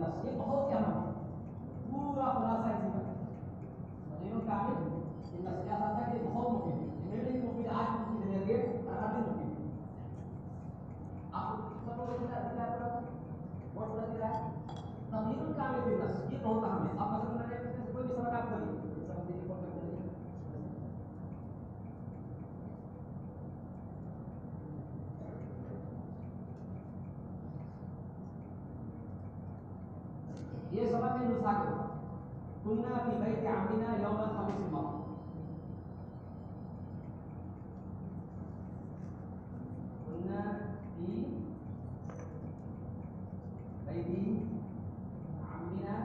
بالنص، یہ بہت ہی اہم ہے، پورا خلاصہ اسی کا تغیر کامل بالنص. ایسا تھا کہ یہ بہت مفید ہے، یہ میرے لیے مفید ہے، آج مفید ہے میرے لیے، اور ہر دن مفید ہے. آپ کو سب لوگوں کو کیا پڑا تھا؟ بہت پڑا دیا ہے تغیر کامل بالنص، یہ بہت اہم ہے. اب مثلا میں نے کوئی بھی سبق آپ کریے، کوئی بھی سبق دیجیے، کھول کر چلیے. یہ سبق ہے نسخہ کے اوپر. كنا في بيت عمنا يوم الخميس الماضي. كنا في بيت عمنا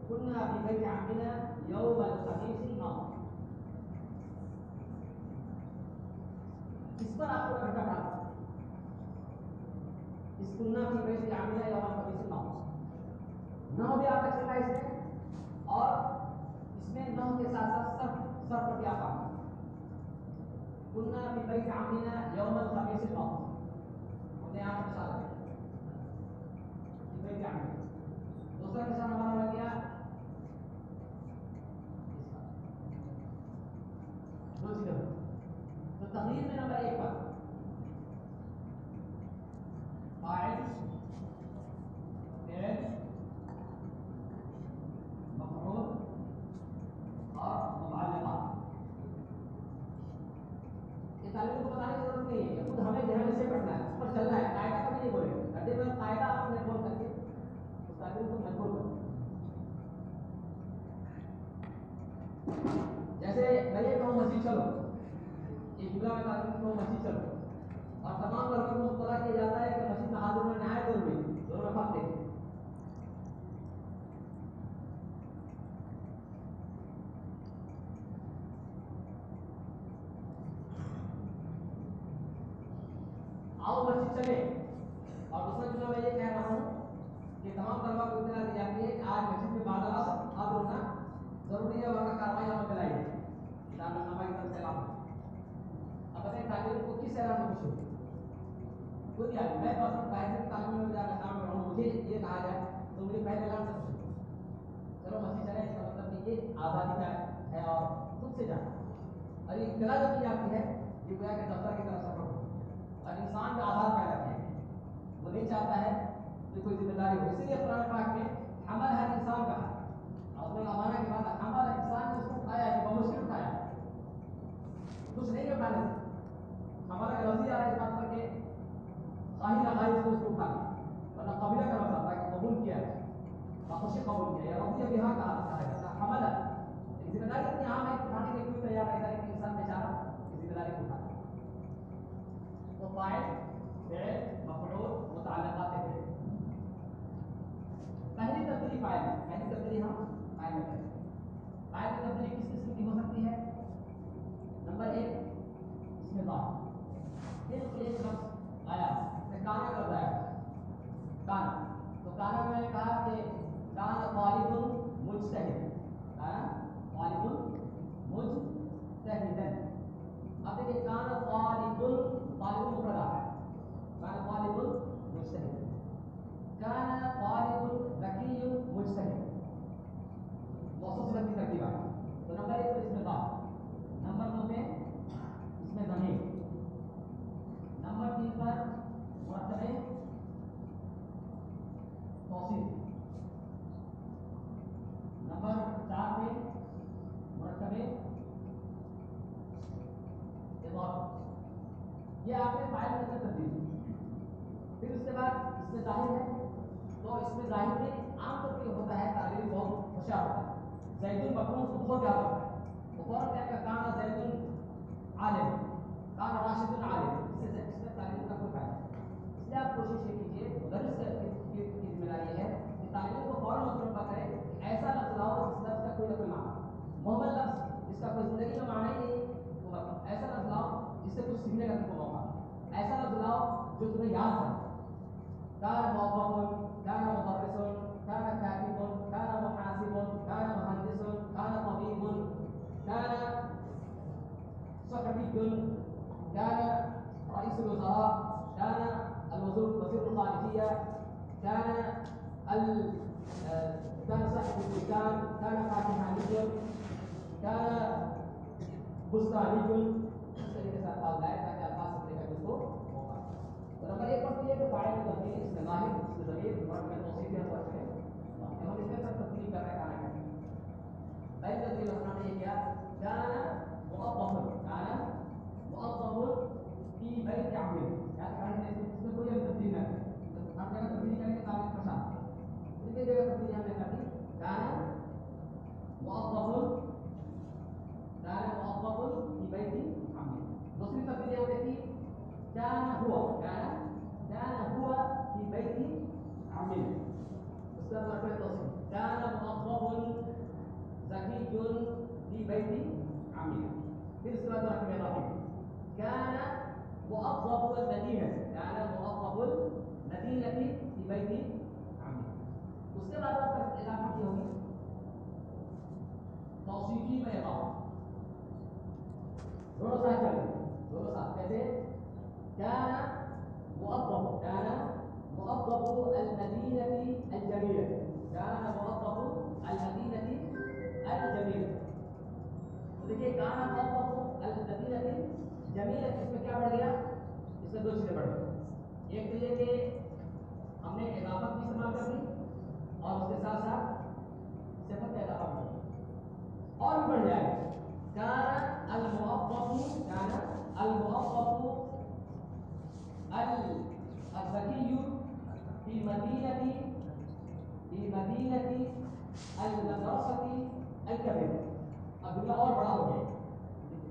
كنا في بيت عمنا يوم الخميس الماضي. اس پر آپ کو گھنٹہ پڑھا. اس کننا کی بیت عمنا یوم الخميس الماضي. نحو بھی آپ کا چل رہا ہے اس میں، اور اس میں نحو کے ساتھ ساتھ صرف پر بھی آپ آ گئے. كنا في بيت عمنا يوم الخميس الماضي. ہم نے آپ کے ساتھ في بيت عمنا. دوسرا مثال ہمارا لگ گیا دو چیزیں. تو تقریر میں نمبر 1 پر فاعل فعل مفعول اور متعلقات. یہ طالب کو بتانے کی ضرورت نہیں ہے، یہ خود ہمیں دھیان سے پڑھنا ہے، اس پر چلنا ہے. قاعدہ کبھی نہیں بولے گا، گھنٹے میں قاعدہ آپ نے بول کر کے اس طالب کو مجبور کرو. جیسے میں یہ کہوں مسجد چلو، یہ جملہ میں طالب کو مسجد چلو، اور تمام طلبہ کو مطلع کیا جاتا ہے کہ مسجد میں حاضر ہونا نہایت ضروری ہے. دونوں میں فرق دیکھیں. آؤ مسجد چلے، اور دوسرا جملہ میں یہ کہہ رہا ہوں کہ تمام طلبہ کو اطلاع دی جاتی ہے کہ آج مسجد میں بعد العصر حاضر ہونا ضروری ہے، ورنہ کارروائی عمل میں لائی جائے گی. دارالعلوم نامہ کی طرف سے اعلان. اب بتائیں طالب کو کس اعلان میں خوشی ہوگی؟ کوئی بھی آدمی، میں باہر تعلیم میں کام کر رہا ہوں، مجھے یہ کہا جائے تو مجھے پہلے اعلان سے خوشی ہوگی. چلو مسجد چلے، اس کا مطلب کہ یہ آزادی کا ہے اور خود سے جانا. اور یہ اطلاع جو کی جاتی ہے یہ گویا کہ دفتر کی طرف سے ہو، اور انسان کا آزاد پیدا کیا ہے، وہ نہیں چاہتا ہے کہ کوئی ذمہ داری ہو. اسی لیے قرآن پاک میں حمل ہر انسان کا ہے، اور الامانہ کے بعد حمل انسان نے اس کو اٹھایا ہے، بمشکل اٹھایا ہے، کچھ نہیں اٹھانے سے. ہمارا کا لفظ آ رہا ہے اس بات پر کہ خواہی نخواہی سے اس کو اٹھا لیا، ورنہ قبیلہ کا لفظ آتا ہے کہ قبول کیا ہے، خوشی قبول کیا، یا رضی بہا کہا جاتا ہے حمل. لیکن ذمہ داری اتنی عام ہے کہ اٹھانے کے کوئی تیار نہیں تھا، لیکن انسان بیچارہ اس ذمہ داری کو اٹھا لیا. تو فاعل فعل مفعول متعلقات فعل. پہلی تبدیلی فاعل میں، پہلی تبدیلی ہم فاعل میں کریں. فاعل میں تبدیلی کس قسم کی ہو سکتی ہے؟ نمبر 1 اس میں ظاہر صرف ایک لفظ آیا ہے، اس میں کانا کا لفظ آیا ہے. کانا، تو کانا میں نے کہا کہ کانا طالب مجتہد، کانا طالب مجتہدن. اب دیکھیں کانا طالب، طالب مفرد آ رہا ہے، کانا طالب مجتہد، کانا طالب ذکی مجتہد، موصوف صفت کی ترکیب آ گئی. تو نمبر 1 پر اس میں ظاہر. نمبر 2 پہ اس میں ضمیر. نمبر 3 پر مرتبہ توصیف. نمبر 4 پہ مرتبہ اضافہ. یہ آپ نے فاعل کے اندر تبدیل کی. پھر اس کے بعد اس میں ظاہر ہے، تو اس میں ظاہر میں عام طور پہ یہ ہوتا ہے، طالب علم بہت ہوشیار ہوتا ہے، زید مکرون اس کو بہت یاد رکھتا ہے، وہ فوراً کہے گا کانا زید عالم، کانا راشد عالم. اس میں طالب علم کا کوئی فائدہ نہیں. اس لیے آپ کوشش یہ کیجیے، مدرس کی ذمہ داری ہے کہ طالب علم کو فوراً مطلوبہ کرے کہ ایسا لفظ لاؤ جس لفظ کا کوئی نہ کوئی معنی، محمد لفظ جس کا کوئی زندگی میں معنی ہی نہیں وہ مت لاؤ. ایسا لفظ لاؤ جس سے کچھ سیکھنے کا تم کو موقع ملے. ایسا لفظ لاؤ جو تمہیں یاد رہے. كان موظف، كان مدرس، كان كاتب، كان محاسب، كان مهندس، كان البستان، كان فاكهاني، كان بستاني، اس طریقے سے الفاظ لائے تاکہ الفاظ سمجھنے کا اس کو موقع ملے. تو نمبر 1 پر یہ کہ فاعل میں تبدیلی اس میں ظاہر اس میں ضمیر مرد میں توصیفی اور فرق میں ہم اس میں سب تبدیل کر رہے ہیں. کانا کیا پہلی تبدیل ہم نے یہ کیا كان موظف في بيت عمه. کیا کہا ہے اس میں کوئی تبدیل نہ کرے. ہر جگہ تبدیلی کریں گے ثابت فشا. اس جگہ تبدیلی ہم نے کر دی كان موظف في بيت عمه. دوسری تبدیلی ہم نے کی كان هو في بيت عمه. اس کا مرکز توصیف كان موظف ذكي في بيت عمه. پھر اس کے بعد مرکب اضافی كان موظف المدينة في بيت عمه. اس کے بعد مرکب اضافی کی ہوگی توصیفی میں اضافہ. دونوں ساتھ چل رہے دونوں ساتھ کیسے كان موظف المدينة الجميلة. كان موظف المدينة الجميلة. تو دیکھیے كان موظف المدينة الجميلة اس میں کیا بڑھ گیا اس میں دو چیزیں بڑھ گئی. ایک تو یہ کہ ہم نے اضافت بھی استعمال کر دی اور اس کے ساتھ ساتھ صفت کا اضافہ بھی کر دیا اور بھی بڑھ جائے گا. كان الموظف الذكي في مدينة المدرسة الكبيرة. اب جملہ اور بڑا ہو گیا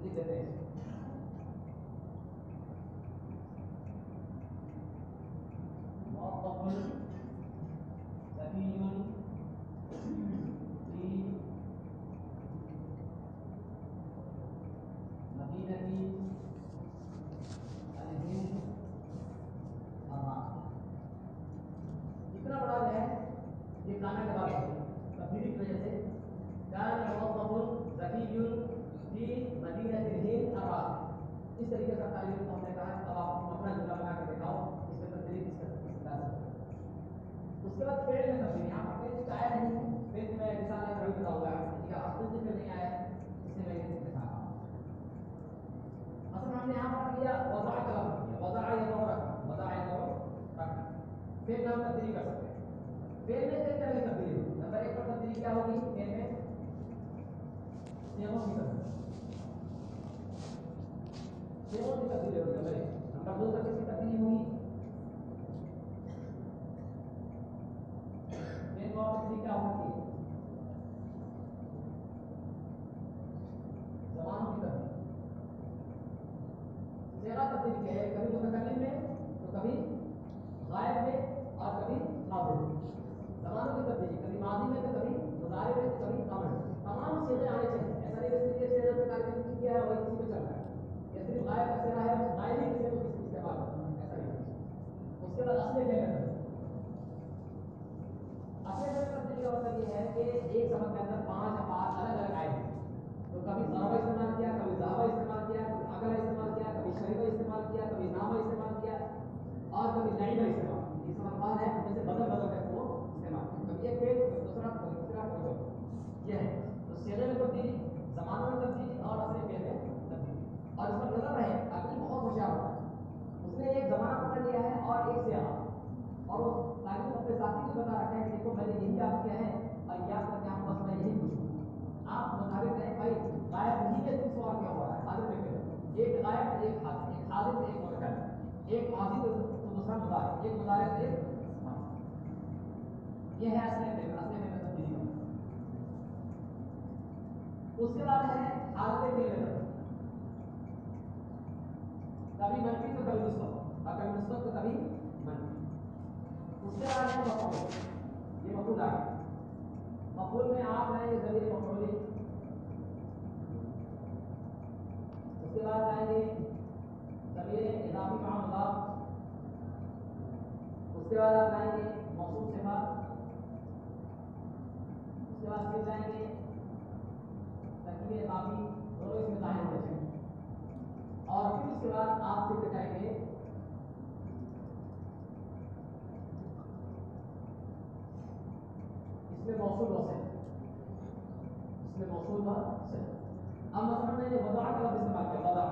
لکھ دیتے ہیں موظف ذكي في مدينة الهند الراقية. اتنا بڑا جو ہے یہ کانا کے بعد تبدیلی کی وجہ سے كان موظف ذكي في مدينة الهند الراقية. اس طریقے سے تعلیم کو ہم نے کہا اب آپ اپنا جملہ بنا کر دکھاؤ اس میں تبدیلی کس طرح سے. اس کے بعد فعل میں تبدیلی یہاں پر فعل آیا نہیں. فعل میں مثال لے کر ابھی بتاؤں گا ٹھیک ہے. اصل سے نہیں آیا ہے اس سے میں یہ دکھا رہا ہوں. مثلا ہم نے یہاں پر کیا وضع کا لفظ کیا وضع یضع رکھنا. فعل میں ہم تبدیلی کر سکتے ہیں. فعل میں کئی طرح کی تبدیلی ہوگی. نمبر 1 پر تبدیلی کیا ہوگی فعل میں صيغوں کی تبدیلی ہوگی. نمبر 2 پر کس کی تبدیلی ہوگی فعل میں اور تبدیلی کیا ہو سکتی ہے زبانوں کی تبدیلی. صيغہ تبدیلی کیا ہے کبھی متکلم میں تو کبھی غائب میں اور کبھی حاضر میں. زبانوں کی تبدیلی کبھی ماضی میں تو کبھی مضارع میں تو کبھی امر میں. تمام صيغے آنے چاہیے. ایسا نہیں کہ صرف ایک صيغے پہ تعلیم کیا ہے وہی اسی پہ چل رہا ہے یا صرف غائب کا صيغہ ہے غائب ہی کسی کو استعمال کرنا ہے ایسا نہیں. اس کے بعد اصل فعل میں تبدیلی. اصل فعل میں تبدیلی کا مطلب یہ ہے کہ ایک سبق کے اندر 5 افعال الگ الگ آئے ہیں تو کبھی ضرب استعمال کیا کبھی ذهب استعمال کیا کبھی اکل استعمال کیا کبھی شرب استعمال کیا کبھی نام استعمال کیا اور کبھی لعب استعمال کیا. یہ سب الفاظ ہیں ان میں سے بدل بدل کر وہ استعمال کیا. کبھی ایک فعل کبھی دوسرا کبھی تیسرا کبھی چوتھا. یہ ہے تو صيغے میں تبدیلی زمانوں میں تبدیلی اور اصل فعل میں تبدیلی. اور اس پر نظر رہے عقل بہت ہوشیار ہوتا ہے. اس نے ایک زمانہ پکڑ لیا ہے اور ایک صيغہ اور وہ تعلیم کو اپنے ساتھی کو بتا رکھا ہے کہ دیکھو میں نے یہی یاد کیا ہے اور یاد کر کے آپ بس میں یہی پوچھوں گا. آپ مطابق رہیں بھائی غائب نہیں میں صرف سوال کیا ہوا ہے حاضر میں کیوں ایک غائب تو ایک حاضر تو ایک متکلم ایک ماضی تو دوسرا مضارع ایک مضارع تو ایک ماضی. یہ ہے اصل فعل میں تبدیلی کا مطلب. اس کے بعد ہے حالت فعل میں تبدیلی. کبھی منفی تو کبھی مثبت اور کبھی مثبت تو کبھی منفی. اس کے بعد ہے مفعول. یہ مفعول آ گیا. مفعول میں آپ لائیں گے ضمیر مفعولی. اس کے بعد لائیں گے ضمیر اضافی مع مضاف. اس کے بعد آپ لائیں گے موصوف صفہ. اس کے بعد پھر لائیں گے ترکیب اضافی دونوں اس میں ظاہر ہونے چاہیے. اور پھر اس کے بعد آپ ذکر کریں گے اس میں موصول وصف اسم موصول و صلہ. اب مثلا میں نے وضع کا لفظ استعمال کیا, وضع,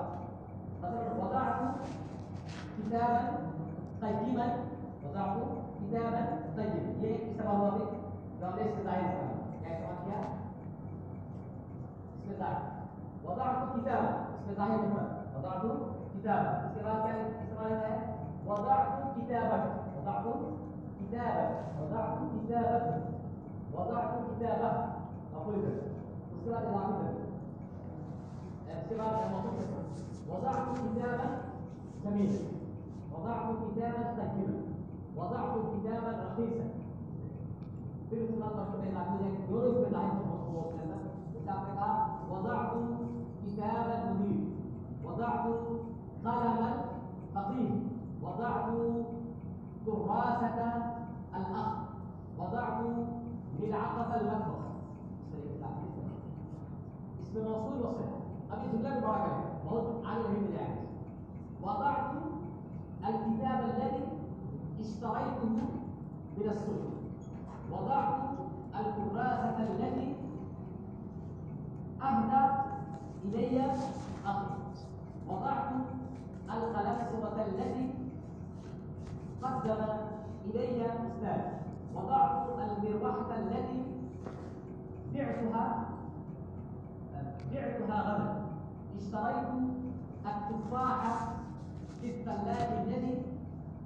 مثلا وضعت کتابا قیما, وضعت کتابا قیما, یہ ایک استعمال ہوا بھی جو ہم نے اس کے ظاہر استعمال کیا استعمال کیا اس میں ظاہر. وضعت کتابا اس میں ظاہر مفرد, وضعت کتابا. اس کے بعد کیا استعمال ہوتا ہے وضعت کتابا, وضعت کتابا, وضعت کتابا, وضعت کتابا مفعول به. اس کے بعد اضافی به, اس کے بعد موصول به. وضعت کتابا جميلا, وضعت كتابا قيما, وضعت كتابا رخيصا. پھر اس کے بعد مرتبہ اضافی ہے کہ دونوں اس میں ظاہر موصول ہوتے ہیں. جیسے آپ نے کہا وضعت كتاب المدير, وضعت قلم الفقيه, وضعت كراسة الأخ, وضعت ملعقة المطبخ. اس میں موصول وصل. اب یہ جملہ کو بڑا کریں, بہت آگے نہیں مل جائے گا. وضعت الكتاب الذي اشتريته من السوق, وضعت الكراسة التي أهدى إلي أخي, وضعت القلمسوة التي قدم إلي أستاذ, وضعت المروحة التي بعتها غدا, اشتريت التفاحة في الثلاجة الذي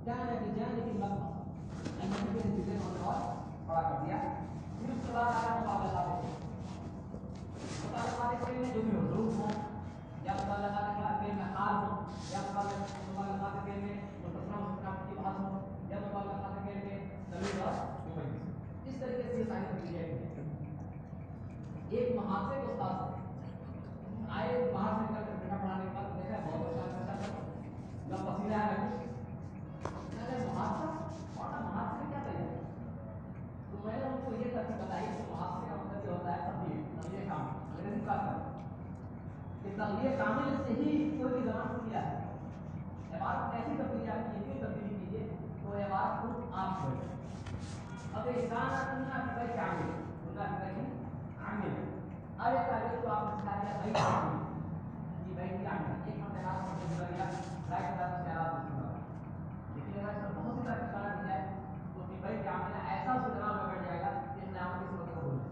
كان بجانب المطبخ. المفروض ان الجزء والجواب بڑا کر دیا. پھر اس کے بعد آیا مطابقات. مطابقات کے میں جو بھی ہو, ضرور ہو یا مطابقات کے میں حال ہو, یا مطابقات کے میں متصل مستقبل کی بحث ہو, یا مطابقات کے میں ضمیر اور ممیز. اس طریقے سے یہ ساری تبدیلیاں ہیں. ایک محاورے کے استاد آئے باہر سے نکل کر بیٹا پڑھانے کے بعد دیکھا بہت پریشان کرتا تھا, جب پسینہ آیا محاورہ اور محاورے کیا تیار. تو میں نے ان کو یہ ترتیب بتائی کہ محاورے کا مطلب یہ ہوتا ہے تغیر کامل. انگریزی بات کریں کہ تغیر کامل سے ہی کوئی بھی زبان سے کیا ہے عبارت ایسی تبدیلی آپ کی اتنی تبدیلی کیجیے تو عبارت خود آپ کو. اب انسان کننا کی بھائی کامل, کننا کی بھائی عامل. اب ایک تعلیم تو آپ نے سکھا دیا بھائی عامل, یہ بھائی کی عامل ایک ہم نے آپ کو سمجھ لیا رائٹ طرف سے آپ کو. لیکن اگر اس میں بہت سی طرح کی بات کی جائے تو کہ بھائی کیا عامل ایسا اس دماغ میں بیٹھ جائے گا کہ اس نے آپ کس وقت کو بھول جائے.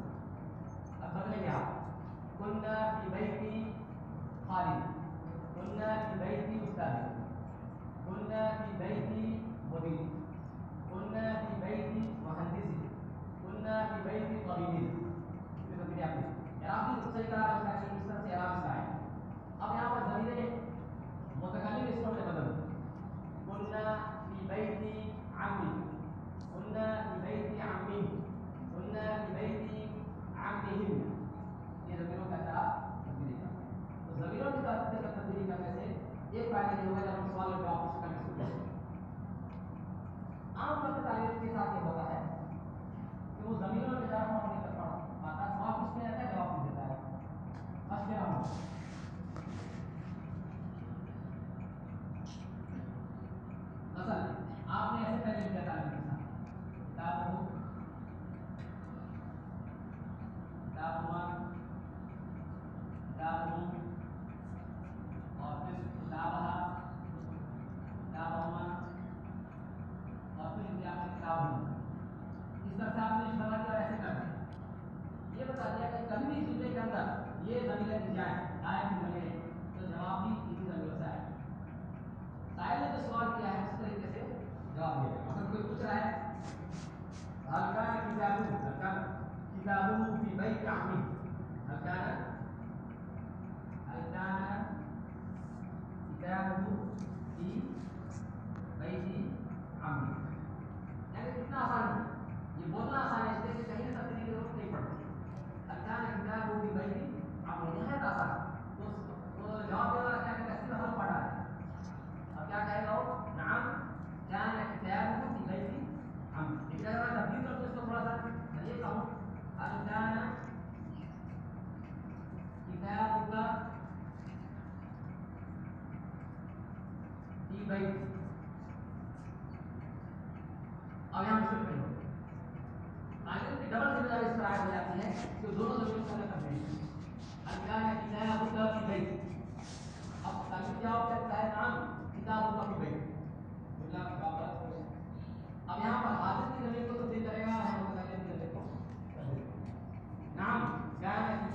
اب بدلیں گے آپ, کننا فی بیتی خالد, کننا فی بیتی استاد, کننا فی بیتی مدیر, کننا فی بیتی مہندس, کننا فی بیتی طبیب. یہ تبدیلی آپ نے آپ کی صحیح کہا ہے اس طرح سے آرام سے آئے. اب یہاں پر ضمیریں متکلم اس کو بدل دیں. كنا في بيت عمي, كنا في بيت عمي, كنا في بيت عمهم. یہ ضمیروں کا طرح تبدیلی کرتے ہیں. تو ضمیروں کی طرف تبدیلی کرنے سے ایک فائدہ یہ ہوگا جب ہم سوال اور جواب کی شکل میں سنتے ہیں. عام طور پر تعلیم کے ساتھ یہ ہوتا ہے کہ وہ ضمیروں کے طرف ہم نہیں کر پاتا, سوال کچھ میں آتا ہے جواب نہیں دیتا ہے. مثلا آپ نے ایسے پہلے لکھا تعلیم کے ساتھ کتاب اور پھر کتابہ اور پھر کتاب. اس طرح سے آپ نے بنا دیا اور ایسے کر دیا. یہ بتا دیا کہ کبھی بھی جملے کے اندر یہ ضمیریں دی جائیں آئے کی ضمیریں تو جواب بھی اسی ضمیروں سے آئے. سائل نے جو سوال کیا ہے اس طریقے سے جواب دیا. اگر کوئی پوچھ رہا ہے هل كان كتابه في بيت عمه, هل كان كتابه في بيت عمه. یعنی کتنا آسان ہے, یہ بولنا آسان ہے, اس لیے کہ کہیں تبدیلی کی ضرورت نہیں پڑتی. هل كان كتابه في بيت عمه نہایت آسان. تو جواب دینے والا کیا کہتا ہے, صرف حرف پڑھا ہے. اب کیا کہے گا وہ, نعم كان كتابه في بيت عمه. لیکن اگر میں تبدیل کروں تو اس کو تھوڑا سا میں یہ کہوں هل كان كتابك في بيت. اب یہاں مشکل نہیں ہوگی. آگے ڈبل ذمہ داری اس پر آئے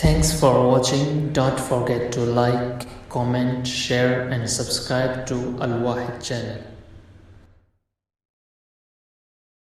Thanks for watching. Don't forget to like, comment, share and subscribe to Al Wahid channel.